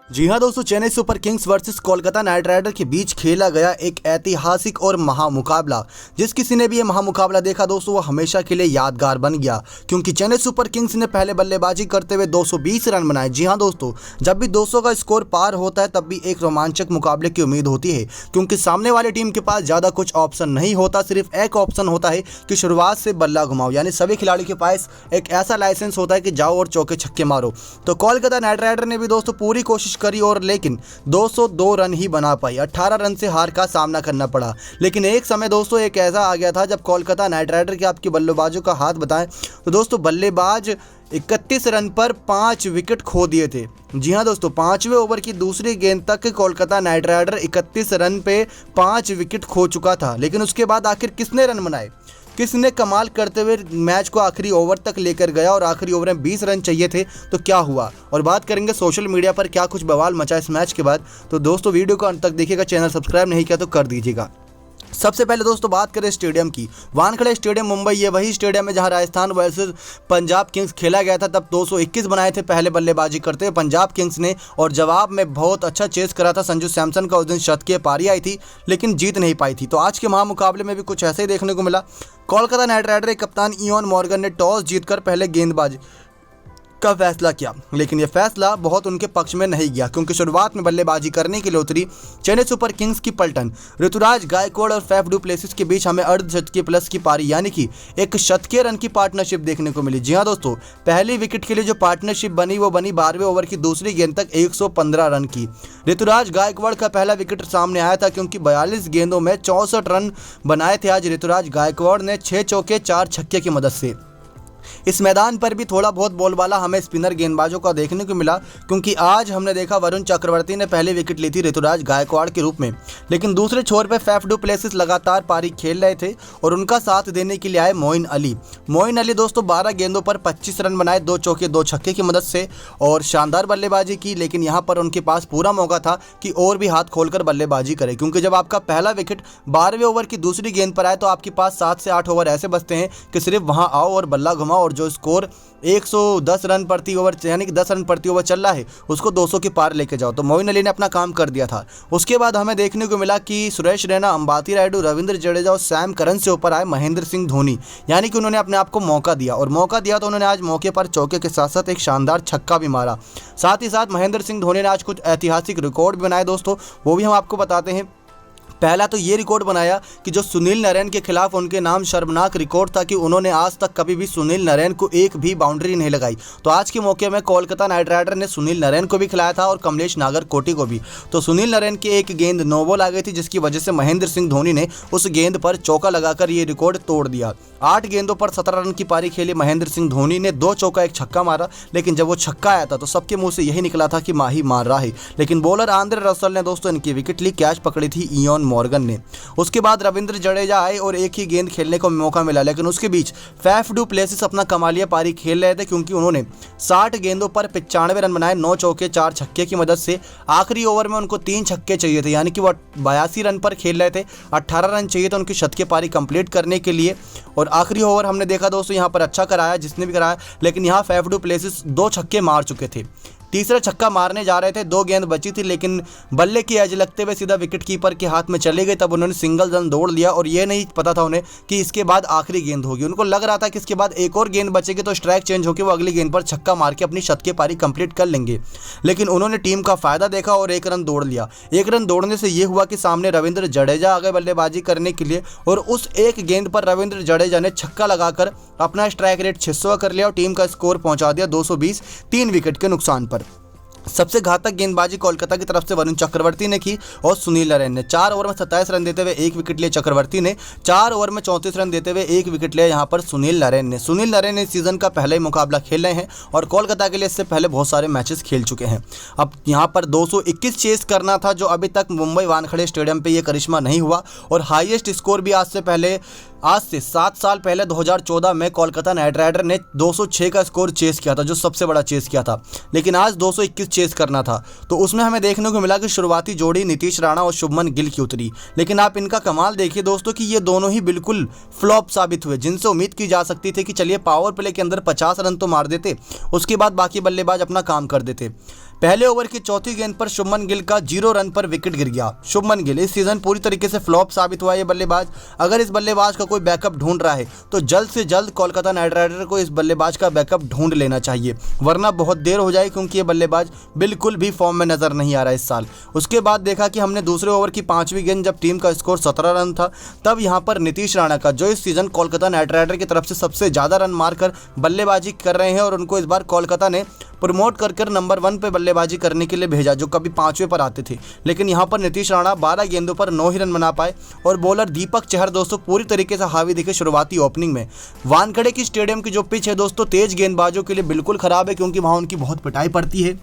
जी हाँ दोस्तों, Chennai Super Kings versus Kolkata Knight Rider के बीच खेला गया एक ऐतिहासिक और महामुकाबला। जिस किसी ने भी ये महामुकाबला देखा दोस्तों, वो हमेशा के लिए यादगार बन गया, क्योंकि चेन्नई सुपर किंग्स ने पहले बल्लेबाजी करते हुए 220 रन बनाए। जी हाँ दोस्तों, जब भी 200 का स्कोर पार होता है तब भी एक रोमांचक मुकाबले की उम्मीद होती है, क्योंकि सामने वाली टीम के पास ज़्यादा कुछ ऑप्शन नहीं होता। सिर्फ एक ऑप्शन होता है कि शुरुआत से बल्ला घुमाओ, यानी सभी खिलाड़ियों के पास एक ऐसा लाइसेंस होता है कि जाओ और चौके छक्के मारो। तो कोलकाता नाइट राइडर ने भी दोस्तों पूरी कोशिश करी और लेकिन 202 रन ही बना पाई। 18 रन से हार का सामना करना पड़ा। लेकिन एक समय दोस्तों एक ऐसा आ गया था जब कोलकाता नाइट राइडर के आपके बल्लेबाजों का हाथ बताएं तो दोस्तों बल्लेबाज 31 रन पर 5 विकेट खो दिए थे। जी हाँ दोस्तों, 5वें ओवर की दूसरी गेंद तक कोलकाता नाइट राइडर 31 रन पे 5 विकेट खो चुका था। लेकिन उसके बाद आखिर किसने रन बनाए, किसने कमाल करते हुए मैच को आखिरी ओवर तक लेकर गया और आखिरी ओवर में 20 रन चाहिए थे तो क्या हुआ। और बात करेंगे सोशल मीडिया पर क्या कुछ बवाल मचा इस मैच के बाद। तो दोस्तों वीडियो को अंत तक देखिएगा, चैनल सब्सक्राइब नहीं किया तो कर दीजिएगा। सबसे पहले दोस्तों बात करें स्टेडियम की। वानखेड़े स्टेडियम मुंबई, ये वही स्टेडियम है जहां राजस्थान वर्सेस पंजाब किंग्स खेला गया था। तब 221 बनाए थे पहले बल्लेबाजी करते हुए पंजाब किंग्स ने, और जवाब में बहुत अच्छा चेस करा था संजू सैमसन का। उस दिन शतकीय पारी आई थी लेकिन जीत नहीं पाई थी। तो आज के महामुकाबले में भी कुछ ऐसे ही देखने को मिला। कोलकाता नाइट राइडर के कप्तान इयोन मॉर्गन ने टॉस जीतकर पहले गेंदबाजी का फैसला किया, लेकिन यह फैसला बहुत उनके पक्ष में नहीं गया, क्योंकि शुरुआत में बल्लेबाजी करने के लिए उतरी चेन्नई सुपर किंग्स की पलटन। ऋतुराज गायकवाड़ और फैफ डू प्लेसिस के बीच हमें अर्धशतकीय प्लस की पारी, यानी कि एक शतकीय रन की पार्टनरशिप देखने को मिली। जी हाँ दोस्तों, पहली विकेट के लिए जो पार्टनरशिप बनी वो बनी 12वें ओवर की दूसरी गेंद तक 115 रन की। ऋतुराज गायकवाड़ का पहला विकेट सामने आया था, क्योंकि 42 गेंदों में 64 रन बनाए थे आज ऋतुराज गायकवाड़ ने 6 चौके 4 छक्के की मदद से। इस मैदान पर भी थोड़ा बहुत बोलबाला हमें स्पिनर गेंदबाजों का देखने को मिला, क्योंकि आज हमने देखा वरुण चक्रवर्ती ने पहली विकेट ली थी ऋतुराज गायकवाड़ के रूप में। लेकिन दूसरे छोर पे फैफ डू प्लेसिस लगातार पारी खेल रहे थे और उनका साथ देने के लिए आए मोइन अली। मोइन अली दोस्तों 12 गेंदों पर 25 रन बनाए, 2 चौके 2 छक्के की मदद से, और शानदार बल्लेबाजी की। लेकिन यहाँ पर उनके पास पूरा मौका था कि और भी हाथ खोलकर बल्लेबाजी करे, क्योंकि जब आपका पहला विकेट 12वें ओवर की दूसरी गेंद पर आए तो आपके पास 7 से 8 ओवर ऐसे बचते हैं कि सिर्फ वहाँ आओ और बल्ला घुमाओ, और जो स्कोर 110 रन प्रति ओवर, यानी कि 10 रन प्रति ओवर चल रहा है, उसको 200 के पार लेके जाओ। तो मोइन अली ने अपना काम कर दिया था। उसके बाद हमें देखने को मिला कि सुरेश रैना, अंबाती रायडू, रविंद्र जडेजा और सैम करन से ऊपर आए महेंद्र सिंह धोनी, यानी कि उन्होंने अपने आप को मौका दिया, और मौका दिया तो उन्होंने आज मौके पर चौके के साथ साथ एक शानदार छक्का भी मारा। साथ ही साथ महेंद्र सिंह धोनी ने आज कुछ ऐतिहासिक रिकॉर्ड भी बनाए दोस्तों, वो भी हम आपको बताते हैं। पहला तो ये रिकॉर्ड बनाया कि जो सुनील नारायण के खिलाफ उनके नाम शर्मनाक रिकॉर्ड था कि उन्होंने आज तक कभी भी सुनील नारायण को एक भी बाउंड्री नहीं लगाई। तो आज के मौके में कोलकाता नाइट राइडर ने सुनील नारायण को भी खिलाया था और कमलेश नागरकोटी को भी। तो सुनील नारायण की एक गेंद नो बॉल आ गई थी, जिसकी वजह से महेंद्र सिंह धोनी ने उस गेंद पर चौका लगाकर ये रिकॉर्ड तोड़ दिया। 8 गेंदों पर 17 रन की पारी खेली महेंद्र सिंह धोनी ने, 2 चौका 1 छक्का मारा। लेकिन जब वो छक्का आया था तो सबके मुंह से यही निकला था कि माही मार रहा है। लेकिन बॉलर आंद्रे रसल ने दोस्तों इनकी विकेट ली, कैच पकड़ी थी इयोन मॉर्गन ने। उसके बाद रविंद्र जडेजा आए और एक ही गेंद खेलने को मौका मिला, लेकिन उसके बीच फैफ डू प्लेसिस अपना कमालिया पारी खेल रहे थे, क्योंकि उन्होंने 60 गेंदों पर 95 रन बनाए, 9 चौके 4 छक्के की मदद से। आखिरी ओवर में उनको 3 छक्के चाहिए थे, यानी कि वो 82 रन पर खेल रहे थे। 18 रन चाहिए थे उनकी शतकीय पारी कंप्लीट करने के लिए, और आखिरी ओवर हमने देखा दोस्तों यहाँ पर अच्छा कराया जिसने भी कराया, लेकिन यहाँ फैफ डू प्लेसिस 2 छक्के मार चुके थे। तीसरा छक्का मारने जा रहे थे, 2 गेंद बची थी, लेकिन बल्ले की एज लगते हुए सीधा विकेट कीपर के हाथ में चले गए। तब उन्होंने सिंगल रन दौड़ लिया, और ये नहीं पता था उन्हें कि इसके बाद आखिरी गेंद होगी। उनको लग रहा था कि इसके बाद एक और गेंद बचेगी तो स्ट्राइक चेंज होकर वो अगली गेंद पर छक्का मार के अपनी शतकीय पारी कंप्लीट कर लेंगे। लेकिन उन्होंने टीम का फायदा देखा और 1 रन दौड़ लिया। 1 रन दौड़ने से ये हुआ कि सामने रविंद्र जडेजा आ गए बल्लेबाजी करने के लिए, और उस एक गेंद पर रविंद्र जडेजा ने छक्का लगाकर अपना स्ट्राइक रेट 600 कर लिया और टीम का स्कोर पहुंचा दिया 220, 3 विकेट के नुकसान पर। सबसे घातक गेंदबाजी कोलकाता की तरफ से वरुण चक्रवर्ती ने की और सुनील नारायण ने। 4 ओवर में 27 रन देते हुए 1 विकेट लिए चक्रवर्ती ने, 4 ओवर में 34 रन देते हुए 1 विकेट लिया यहाँ पर सुनील नारायण ने। सुनील नारायण ने इस सीजन का पहला ही मुकाबला खेल रहे हैं और कोलकाता के लिए इससे पहले बहुत सारे मैचेस खेल चुके हैं। अब यहाँ पर 221 चेस करना था, जो अभी तक मुंबई वानखेड़े स्टेडियम पर यह करिश्मा नहीं हुआ, और हाईएस्ट स्कोर भी आज से 7 साल पहले 2014 में कोलकाता नाइट राइडर ने 206 का स्कोर चेस किया था, जो सबसे बड़ा चेस किया था। लेकिन आज 221 चेस करना था, तो उसमें हमें देखने को मिला कि शुरुआती जोड़ी नीतीश राणा और शुभमन गिल की उतरी। लेकिन आप इनका कमाल देखिए दोस्तों कि ये दोनों ही बिल्कुल फ्लॉप साबित हुए, जिनसे उम्मीद की जा सकती थी कि चलिए पावर प्ले के अंदर 50 रन तो मार देते, उसके बाद बाकी बल्लेबाज अपना काम कर देते। पहले ओवर की चौथी गेंद पर शुभमन गिल का 0 रन पर विकेट गिर गया। शुभमन गिल इस सीजन पूरी तरीके से फ्लॉप साबित हुआ ये बल्लेबाज। अगर इस बल्लेबाज का कोई बैकअप ढूंढ रहा है तो जल्द से जल्द कोलकाता नाइट राइडर को इस बल्लेबाज का बैकअप ढूंढ लेना चाहिए, वरना बहुत देर हो जाए, क्योंकि ये बल्लेबाज बिल्कुल भी फॉर्म में नजर नहीं आ रहा इस साल। उसके बाद देखा कि हमने दूसरे ओवर की 5वीं गेंद जब टीम का स्कोर 17 रन था, तब यहाँ पर नीतीश राणा का, जो इस सीजन कोलकाता नाइट राइडर की तरफ से सबसे ज़्यादा रन मारकर बल्लेबाजी कर रहे हैं और उनको इस बार कोलकाता ने प्रमोट कर नंबर 1 पे बल्लेबाजी करने के लिए भेजा, जो कभी 5वें पर आते थे। लेकिन यहाँ पर नीतीश राणा 12 गेंदों पर 9 ही रन बना पाए और बॉलर दीपक चहर दोस्तों पूरी तरीके से हावी दिखे शुरुआती ओपनिंग में। वानखेड़े की स्टेडियम की जो पिच है दोस्तों तेज गेंदबाजों के लिए बिल्कुल ख़राब है, क्योंकि वहाँ उनकी बहुत पिटाई पड़ती है।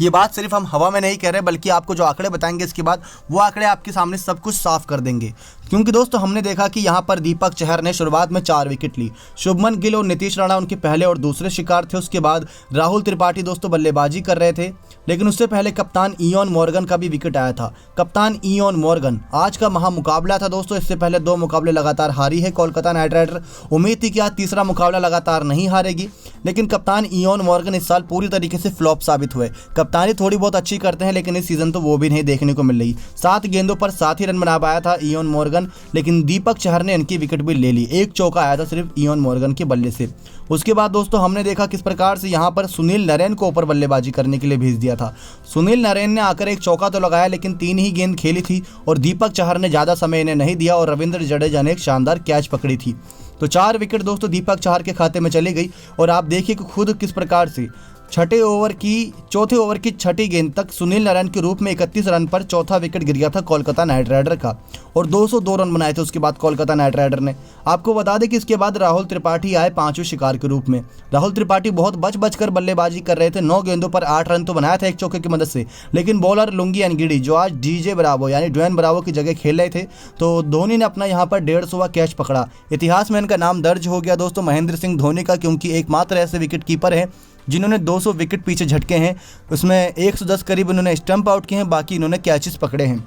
ये बात सिर्फ हम हवा में नहीं कह रहे, बल्कि आपको जो आंकड़े बताएंगे इसके बाद, वो आंकड़े आपके सामने सब कुछ साफ कर देंगे। क्योंकि दोस्तों हमने देखा कि यहाँ पर दीपक चहर ने शुरुआत में 4 विकेट ली। शुभमन गिल और नीतीश राणा उनके पहले और दूसरे शिकार थे। उसके बाद राहुल त्रिपाठी दोस्तों बल्लेबाजी कर रहे थे, लेकिन उससे पहले कप्तान इयोन मॉर्गन का भी विकेट आया था। कप्तान इयोन मॉर्गन आज का महामुकाबला था दोस्तों। इससे पहले 2 मुकाबले लगातार हारी है कोलकाता नाइट राइडर। उम्मीद थी कि आज तीसरा मुकाबला लगातार नहीं हारेगी, लेकिन कप्तान इयोन मॉर्गन इस साल पूरी तरीके से फ्लॉप साबित हुए। कप्तानी थोड़ी बहुत अच्छी करते हैं, लेकिन इस सीजन तो वो भी नहीं देखने को मिल रही। 7 गेंदों पर 7 ही रन बना पाया था इयोन मॉर्गन, लेकिन दीपक चहर ने इनकी विकेट भी ले ली। 1 चौका आया था सिर्फ इयोन मॉर्गन के बल्ले से। उसके बाद दोस्तों हमने देखा किस प्रकार से यहाँ पर सुनील नरेन को ऊपर बल्लेबाजी करने के लिए भेज दिया था। सुनील नरेन ने आकर 1 चौका तो लगाया, लेकिन 3 ही गेंद खेली थी और दीपक चहर ने ज़्यादा समय इन्हें नहीं दिया और रविंद्र जडेजा ने एक शानदार कैच पकड़ी थी। तो 4 विकेट दोस्तों दीपक चहर के खाते में चली गई। और आप देखिए कि खुद किस प्रकार से चौथे ओवर की छठी गेंद तक सुनील नारायण के रूप में 31 रन पर चौथा विकेट गिर गया था कोलकाता नाइट राइडर का और 202 रन बनाए थे उसके बाद कोलकाता नाइट राइडर ने। आपको बता दें कि इसके बाद राहुल त्रिपाठी आए 5वें शिकार के रूप में। राहुल त्रिपाठी बहुत बच कर बल्लेबाजी कर रहे थे। 9 गेंदों पर 8 रन तो बनाया था 1 चौके की मदद से, लेकिन बॉलर लुंगी अनगिड़ी जो आज डीजे ब्रावो यानी ड्वेन ब्रावो की जगह खेल रहे थे, तो धोनी ने अपना यहाँ पर 150वां कैच पकड़ा। इतिहास में इनका नाम दर्ज हो गया दोस्तों महेंद्र सिंह धोनी का, क्योंकि एकमात्र ऐसे विकेट कीपर हैं जिन्होंने 200 विकेट पीछे झटके हैं। उसमें 110 करीब इन्होंने स्टंप आउट किए हैं, बाकी इन्होंने कैचेस पकड़े हैं,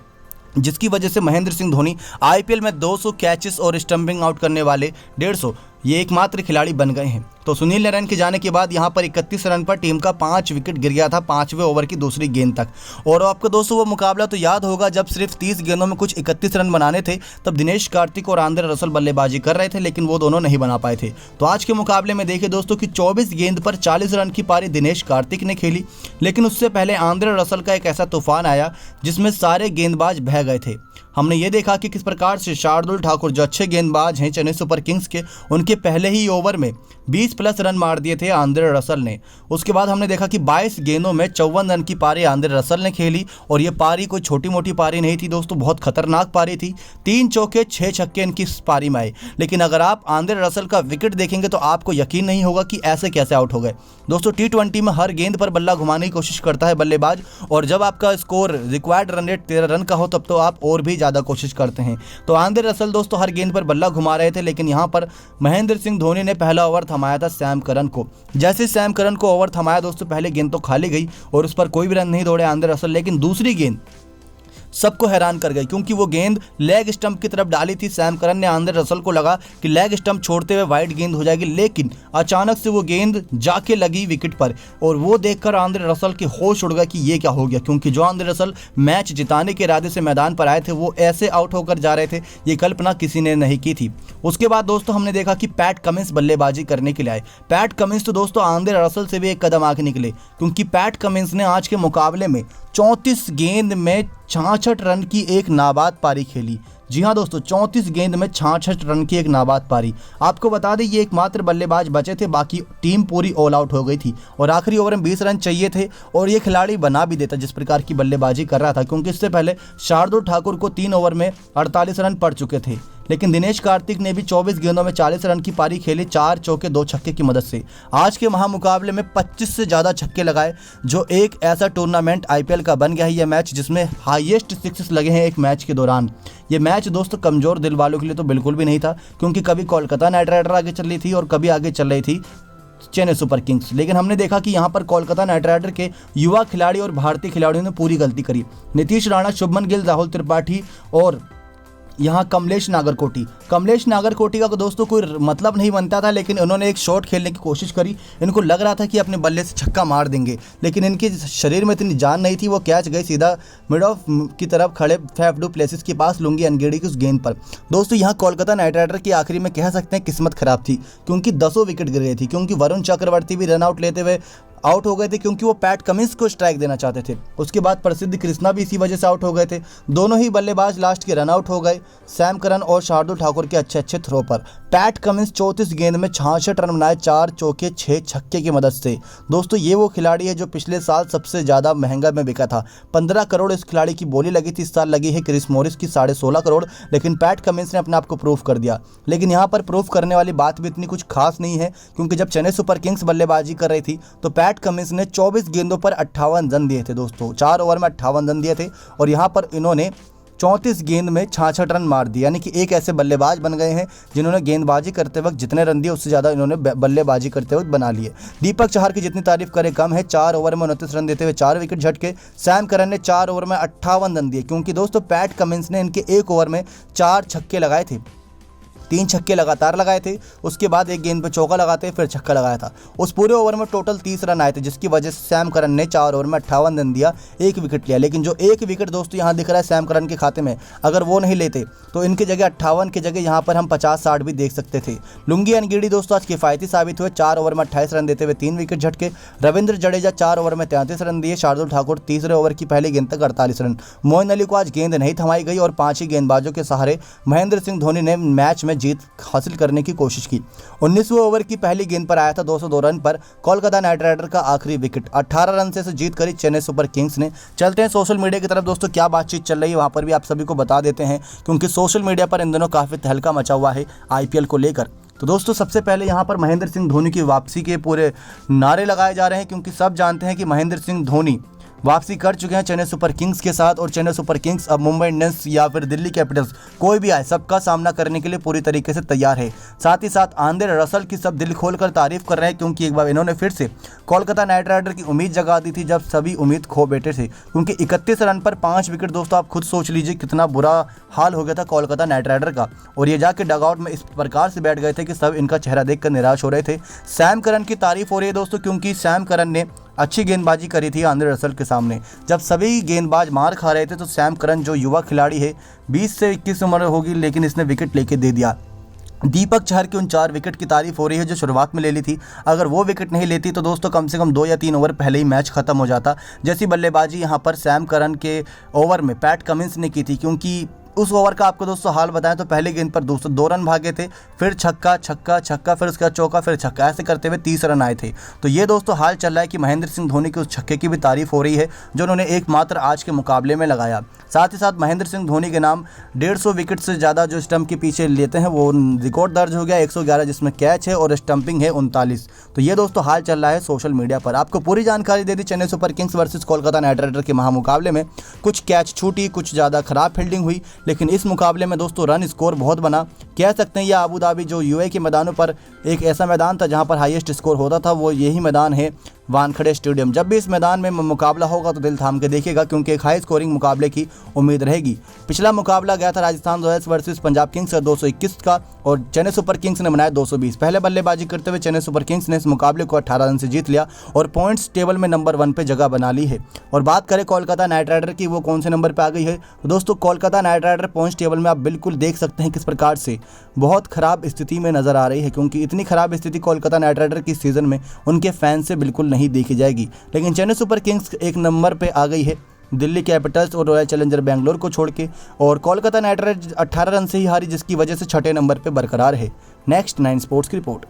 जिसकी वजह से महेंद्र सिंह धोनी आईपीएल में 200 कैचेस और स्टंपिंग आउट करने वाले 150 ये एकमात्र खिलाड़ी बन गए हैं। तो सुनील नारायण के जाने के बाद यहाँ पर 31 रन पर टीम का 5 विकेट गिर गया था 5वें ओवर की दूसरी गेंद तक। और आपको दोस्तों वो मुकाबला तो याद होगा जब सिर्फ 30 गेंदों में कुछ 31 रन बनाने थे, तब दिनेश कार्तिक और आंद्रे रसल बल्लेबाजी कर रहे थे, लेकिन वो दोनों नहीं बना पाए थे। तो आज के मुकाबले में देखिए दोस्तों कि 24 गेंद पर 40 रन की पारी दिनेश कार्तिक ने खेली, लेकिन उससे पहले आंद्रे रसल का एक ऐसा तूफान आया जिसमें सारे गेंदबाज बह गए थे। हमने ये देखा कि किस प्रकार से शार्दुल ठाकुर जो अच्छे गेंदबाज हैं चेन्नई सुपर किंग्स के, उनके पहले ही ओवर में 20+ रन मार दिए थे आंद्रे रसल ने। उसके बाद हमने देखा कि 22 गेंदों में 54 रन की पारी आंद्रे रसल ने खेली और ये पारी कोई छोटी मोटी पारी नहीं थी दोस्तों, बहुत खतरनाक पारी थी। 3 चौके 6 छक्के इनकी इस पारी में आए। लेकिन अगर आप आंद्रे रसल का विकेट देखेंगे तो आपको यकीन नहीं होगा कि ऐसे कैसे आउट हो गए। दोस्तों T20 में हर गेंद पर बल्ला घुमाने की कोशिश करता है बल्लेबाज, और जब आपका score required run rate 13 run का हो तब तो आप और भी ज़्यादा कोशिश करते हैं। तो आंद्रे रसल दोस्तों हर गेंद पर बल्ला घुमा रहे थे, लेकिन यहाँ पर महेंद्र सिंह धोनी ने पहला ओवर थमाया था सैम करन को। जैसे सैम करन को ओवर थमाया दोस्तों पहले गेंद तो खाली गई और उस पर कोई भी रन नहीं दौड़े आंद्रे रसल, लेकिन दूसरी गेंद सबको हैरान कर गई, क्योंकि वो गेंद लेग स्टंप की तरफ डाली थी। सैम करन ने आंद्रे रसल को लगा कि लेग स्टंप छोड़ते हुए वाइड गेंद हो जाएगी, लेकिन अचानक से वो गेंद जाके लगी विकेट पर और वो देखकर आंद्रे रसल के होश उड़ गए कि ये क्या हो गया, क्योंकि जो आंद्रे रसल मैच जिताने के इरादे से मैदान पर आए थे वो ऐसे आउट होकर जा रहे थे, ये कल्पना किसी ने नहीं की थी। उसके बाद दोस्तों हमने देखा कि पैट कमिंस बल्लेबाजी करने के लिए आए। पैट कमिंस तो दोस्तों आंद्रे रसल से भी एक कदम आगे निकले, क्योंकि पैट कमिंस ने आज के मुकाबले में 34 गेंद में 66 रन की एक नाबाद पारी खेली। जी हाँ दोस्तों, 34 गेंद में 66 रन की एक नाबाद पारी। आपको बता दें ये एकमात्र बल्लेबाज बचे थे, बाकी टीम पूरी ऑल आउट हो गई थी और आखिरी ओवर में 20 रन चाहिए थे और ये खिलाड़ी बना भी देता जिस प्रकार की बल्लेबाजी कर रहा था, क्योंकि इससे पहले शार्दुल ठाकुर को 3 ओवर में 48 रन पड़ चुके थे। लेकिन दिनेश कार्तिक ने भी 24 गेंदों में 40 रन की पारी खेली 4 चौके 2 छक्के की मदद से। आज के महामुकाबले में 25 से ज़्यादा छक्के लगाए, जो एक ऐसा टूर्नामेंट आईपीएल का बन गया है यह मैच जिसमें हाईएस्ट सिक्सेस लगे हैं एक मैच के दौरान। ये मैच दोस्तों कमज़ोर दिल वालों के लिए तो बिल्कुल भी नहीं था, क्योंकि कभी कोलकाता नाइट राइडर आगे चल रही थी और कभी आगे चल रही थी चेन्नई सुपर किंग्स। लेकिन हमने देखा कि यहाँ पर कोलकाता नाइट राइडर के युवा खिलाड़ी और भारतीय खिलाड़ियों ने पूरी गलती करी। नीतीश राणा, शुभमन गिल, राहुल त्रिपाठी और यहाँ कमलेश नागरकोटी का दोस्तों कोई मतलब नहीं बनता था, लेकिन उन्होंने एक शॉट खेलने की कोशिश करी। इनको लग रहा था कि अपने बल्ले से छक्का मार देंगे, लेकिन इनके शरीर में इतनी जान नहीं थी। वो कैच गई सीधा मिड ऑफ की तरफ खड़े फैफ डू प्लेसिस के पास लुंगी अनगेड़ी की उस गेंद पर। दोस्तों यहाँ कोलकाता नाइट राइडर की आखिरी में कह सकते हैं किस्मत खराब थी, क्योंकि 10 विकेट गिर गई थी। क्योंकि वरुण चक्रवर्ती भी रन आउट लेते हुए आउट हो गए थे, क्योंकि वो पैट कमिंस को स्ट्राइक देना चाहते थे। उसके बाद प्रसिद्ध कृष्णा भी इसी वजह से आउट हो गए थे। दोनों ही बल्लेबाज लास्ट के रन आउट हो गए, सैम करन और शार्दुल ठाकुर के अच्छे थ्रो पर। पैट कमिंस 34 गेंद में 66 रन बनाए, 4 चौके 6 छक्के की मदद से। दोस्तों ये वो खिलाड़ी है जो पिछले साल सबसे ज़्यादा महंगा में बिका था। 15 करोड़ इस खिलाड़ी की बोली लगी थी। इस साल लगी है क्रिस मॉरिस की 16.5 करोड़, लेकिन पैट कमिंस ने अपने आप को प्रूव कर दिया। लेकिन यहाँ पर प्रूव करने वाली बात भी इतनी कुछ खास नहीं है, क्योंकि जब चेन्नई सुपर किंग्स बल्लेबाजी कर रही थी तो पैट कमिंस ने 24 गेंदों पर 58 रन दिए थे। दोस्तों 4 ओवर में 58 रन दिए थे, और यहाँ पर इन्होंने 34 गेंद में 66 रन मार दिए। यानी कि एक ऐसे बल्लेबाज बन गए हैं जिन्होंने गेंदबाजी करते वक्त जितने रन दिए उससे ज़्यादा इन्होंने बल्लेबाजी करते वक्त बना लिए। दीपक चहर की जितनी तारीफ करें कम है। 4 ओवर में 29 रन देते हुए 4 विकेट झटके। सैम करन ने 4 ओवर में 58 रन दिए, क्योंकि दोस्तों पैट कमिंस ने इनके 1 ओवर में 4 छक्के लगाए थे। 3 छक्के लगातार लगाए थे, उसके बाद एक गेंद पे चौका लगाते फिर छक्का लगाया था। उस पूरे ओवर में टोटल 30 रन आए थे, जिसकी वजह से सैम करन ने 4 ओवर में 58 रन दिया, 1 विकेट लिया। लेकिन जो 1 विकेट दोस्तों यहाँ दिख रहा है सैम करन के खाते में, अगर वो नहीं लेते तो इनकी जगह 58 की जगह यहाँ पर हम 50-60 भी देख सकते थे। लुंगी अनगीडी दोस्तों आज किफायती साबित हुए। 4 ओवर में 28 रन देते हुए 3 विकेट झटके। रविंद्र जडेजा 4 ओवर में 33 रन दिए। शार्दुल ठाकुर तीसरे ओवर की पहली गेंद तक 48 रन। मोइन अली को आज गेंद नहीं थमाई गई, और 5 ही गेंदबाजों के सहारे महेंद्र सिंह धोनी ने मैच में जीत हासिल करने की कोशिश की। 19वें ओवर की पहली गेंद पर आया था 202 रन पर कोलकाता नाइट राइडर का आखिरी विकेट। 18 रन से जीत करी चेन्नई सुपर किंग्स ने। चलते हैं सोशल मीडिया की तरफ। दोस्तों क्या बातचीत चल रही है वहां पर भी आप सभी को बता देते हैं, क्योंकि सोशल मीडिया पर इन दिनों काफी तहलका मचा हुआ है आईपीएल को लेकर। तो दोस्तों सबसे पहले यहाँ पर महेंद्र सिंह धोनी की वापसी के पूरे नारे लगाए जा रहे हैं, क्योंकि सब जानते हैं कि महेंद्र सिंह धोनी वापसी कर चुके हैं चेन्नई सुपर किंग्स के साथ, और चेन्नई सुपर किंग्स अब मुंबई इंडियंस या फिर दिल्ली कैपिटल्स कोई भी आए सबका सामना करने के लिए पूरी तरीके से तैयार है। साथ ही साथ आंद्रे रसल की सब दिल खोलकर तारीफ कर रहे हैं, क्योंकि एक बार इन्होंने फिर से कोलकाता नाइट राइडर की उम्मीद जगा दी थी जब सभी उम्मीद खो बैठे थे। क्योंकि 31 रन पर 5 विकेट दोस्तों, आप खुद सोच लीजिए कितना बुरा हाल हो गया था कोलकाता नाइट राइडर का। और ये जाके डगआउट में इस प्रकार से बैठ गए थे कि सब इनका चेहरा देखकर निराश हो रहे थे। सैम करन की तारीफ हो रही है दोस्तों, क्योंकि सैम करन ने अच्छी गेंदबाजी करी थी आंद्रे रसल के सामने। जब सभी गेंदबाज मार खा रहे थे तो सैम करन जो युवा खिलाड़ी है 20 से 21 उम्र होगी, लेकिन इसने विकेट लेके दे दिया। दीपक चहर की उन 4 विकेट की तारीफ हो रही है जो शुरुआत में ले ली थी। अगर वो विकेट नहीं लेती तो दोस्तों कम से कम 2 या 3 ओवर पहले ही मैच खत्म हो जाता। जैसी बल्लेबाजी यहाँ पर सैम करन के ओवर में पैट कमिंस ने की थी, क्योंकि उस ओवर का आपको दोस्तों हाल बताएं तो पहले गेंद पर 202 रन भागे थे, फिर छक्का छक्का छक्का, फिर उसके बाद चौका, फिर छक्का, ऐसे करते हुए 30 रन आए थे। तो ये दोस्तों हाल चल रहा है कि महेंद्र सिंह धोनी के उस छक्के की भी तारीफ हो रही है जो उन्होंने एकमात्र आज के मुकाबले में लगाया। साथ ही साथ महेंद्र सिंह धोनी के नाम 150 विकेट से ज़्यादा जो स्टंप के पीछे लेते हैं वो रिकॉर्ड दर्ज हो गया 111, जिसमें कैच है और स्टंपिंग है 39। तो ये दोस्तों हाल चल रहा है सोशल मीडिया पर। आपको पूरी जानकारी दे दी Chennai Super Kings versus Kolkata Knight Rider के महामुकाबले में। कुछ कैच छूटी, कुछ ज़्यादा खराब फील्डिंग हुई, लेकिन इस मुकाबले में दोस्तों रन स्कोर बहुत बना। कह सकते हैं यह अबू धाबी जो यूएई के मैदानों पर एक ऐसा मैदान था जहां पर हाईएस्ट स्कोर होता था, वो यही मैदान है वानखेड़े स्टेडियम। जब भी इस मैदान में मुकाबला होगा तो दिल थाम के देखिएगा, क्योंकि एक हाई स्कोरिंग मुकाबले की उम्मीद रहेगी। पिछला मुकाबला गया था Rajasthan Royals versus Punjab Kings 221 का, और चेन्नई सुपर किंग्स ने बनाया 220। पहले बल्लेबाजी करते हुए चेन्नई सुपर किंग्स ने इस मुकाबले को 18 रन से जीत लिया और पॉइंट्स टेबल में नंबर 1 पे जगह बना ली है। और बात करें कोलकाता नाइट राइडर की, वो कौन से नंबर पर आ गई है, तो दोस्तों Kolkata Knight Rider points table में आप बिल्कुल देख सकते हैं किस प्रकार से बहुत खराब स्थिति में नजर आ रही है, क्योंकि इतनी खराब स्थिति कोलकाता नाइट राइडर की सीजन में उनके फैंस से बिल्कुल नहीं देखी जाएगी। लेकिन चेन्नई सुपर किंग्स 1 नंबर पे आ गई है दिल्ली कैपिटल्स और रॉयल चैलेंजर बेंगलोर को छोड़ के, और कोलकाता नाइट राइडर 18 रन से ही हारी, जिसकी वजह से 6ठे नंबर पे बरकरार है। नेक्स्ट 9 स्पोर्ट्स की रिपोर्ट।